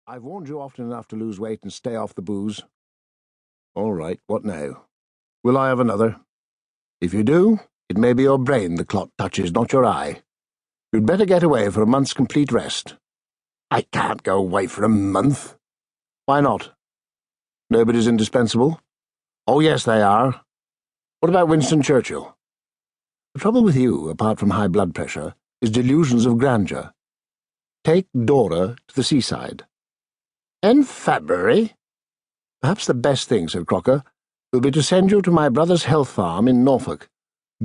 I've warned you often enough to lose weight and stay off the booze. All right, what now? Will I have another? If you do, it may be your brain the clot touches, not your eye. You'd better get away for a month's complete rest. I can't go away for a month. Why not? Nobody's indispensable? Oh, yes, they are. What about Winston Churchill? The trouble with you, apart from high blood pressure, is delusions of grandeur. Take Dora to the seaside. In February? Perhaps the best thing, said Crocker, will be to send you to my brother's health farm in Norfolk.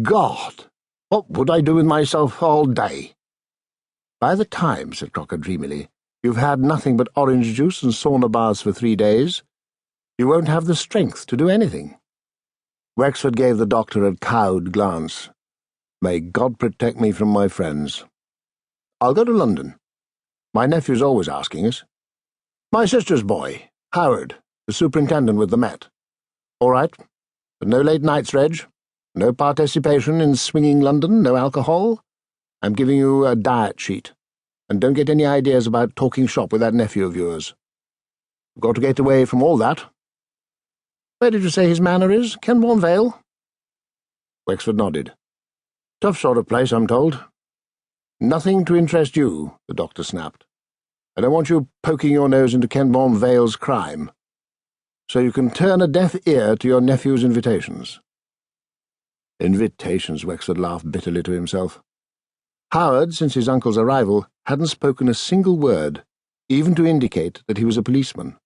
God! What would I do with myself all day? By the time, said Crocker dreamily, you've had nothing but orange juice and sauna baths for 3 days, you won't have the strength to do anything. Wexford gave the doctor a cowed glance. May God protect me from my friends. I'll go to London. My nephew's always asking us. My sister's boy, Howard, the superintendent with the Met. All right, but no late nights, Reg. No participation in swinging London, no alcohol. I'm giving you a diet sheet. And don't get any ideas about talking shop with that nephew of yours. You've got to get away from all that. Where did you say his manor is? Kenbourne Vale? Wexford nodded. Tough sort of place, I'm told. Nothing to interest you, the doctor snapped. I don't want you poking your nose into Kenbourne Vale's crime. So you can turn a deaf ear to your nephew's invitations. Invitations, Wexford laughed bitterly to himself. Howard, since his uncle's arrival, hadn't spoken a single word, even to indicate that he was a policeman.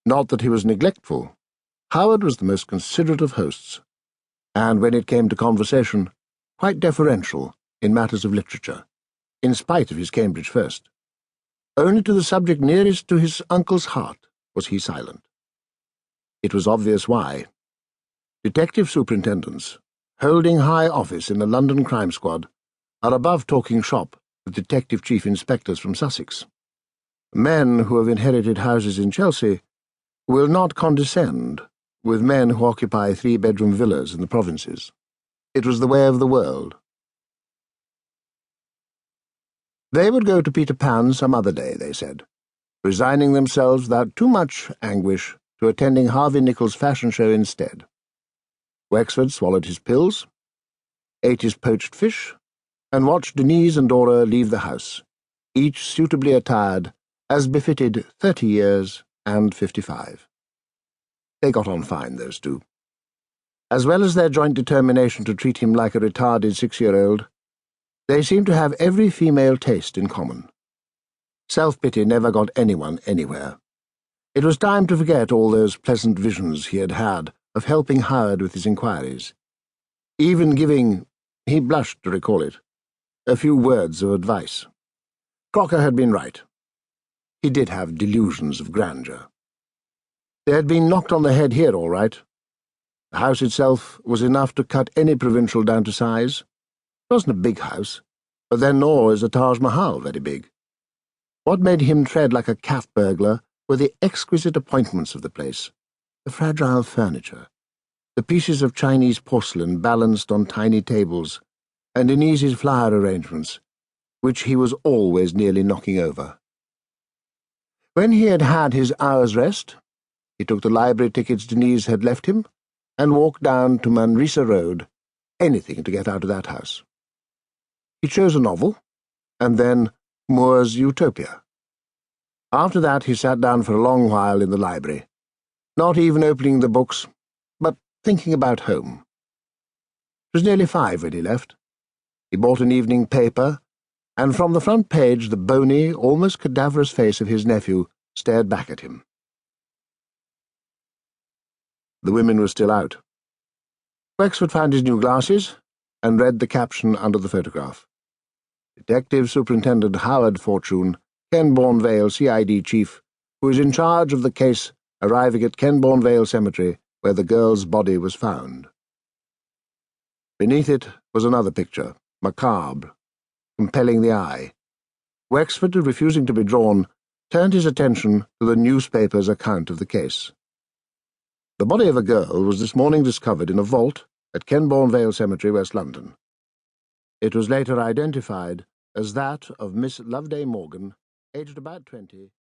Not that he was neglectful. Howard was the most considerate of hosts, and when it came to conversation, quite deferential in matters of literature, in spite of his Cambridge first. Only to the subject nearest to his uncle's heart was he silent. It was obvious why. Detective superintendents, holding high office in the London crime squad, are above talking shop with detective chief inspectors from Sussex. Men who have inherited houses in Chelsea will not condescend with men who occupy 3-bedroom villas in the provinces. It was the way of the world. They would go to Peter Pan some other day, they said, resigning themselves without too much anguish to attending Harvey Nichol's fashion show instead. Wexford swallowed his pills, ate his poached fish, and watched Denise and Dora leave the house, each suitably attired, as befitted 30 years and 55. They got on fine, those two. As well as their joint determination to treat him like a retarded 6-year-old, they seemed to have every female taste in common. Self-pity never got anyone anywhere. It was time to forget all those pleasant visions he had had of helping Howard with his inquiries, even giving, he blushed to recall it, a few words of advice. Crocker had been right. He did have delusions of grandeur. They had been knocked on the head here, all right. The house itself was enough to cut any provincial down to size. It wasn't a big house, but then nor is a Taj Mahal very big. What made him tread like a cat burglar were the exquisite appointments of the place, the fragile furniture, the pieces of Chinese porcelain balanced on tiny tables, and Denise's flower arrangements, which he was always nearly knocking over. When he had had his hour's rest, he took the library tickets Denise had left him and walked down to Manresa Road, anything to get out of that house. He chose a novel, and then Moore's Utopia. After that he sat down for a long while in the library, not even opening the books, but thinking about home. It was nearly 5 when he left. He bought an evening paper, and from the front page the bony, almost cadaverous face of his nephew stared back at him. The women were still out. Wexford found his new glasses and read the caption under the photograph. Detective Superintendent Howard Fortune, Kenbourne Vale CID Chief, who is in charge of the case arriving at Kenbourne Vale Cemetery where the girl's body was found. Beneath it was another picture, macabre, compelling the eye. Wexford, refusing to be drawn, turned his attention to the newspaper's account of the case. The body of a girl was this morning discovered in a vault at Kenbourne Vale Cemetery, West London. It was later identified as that of Miss Loveday Morgan, aged about 20,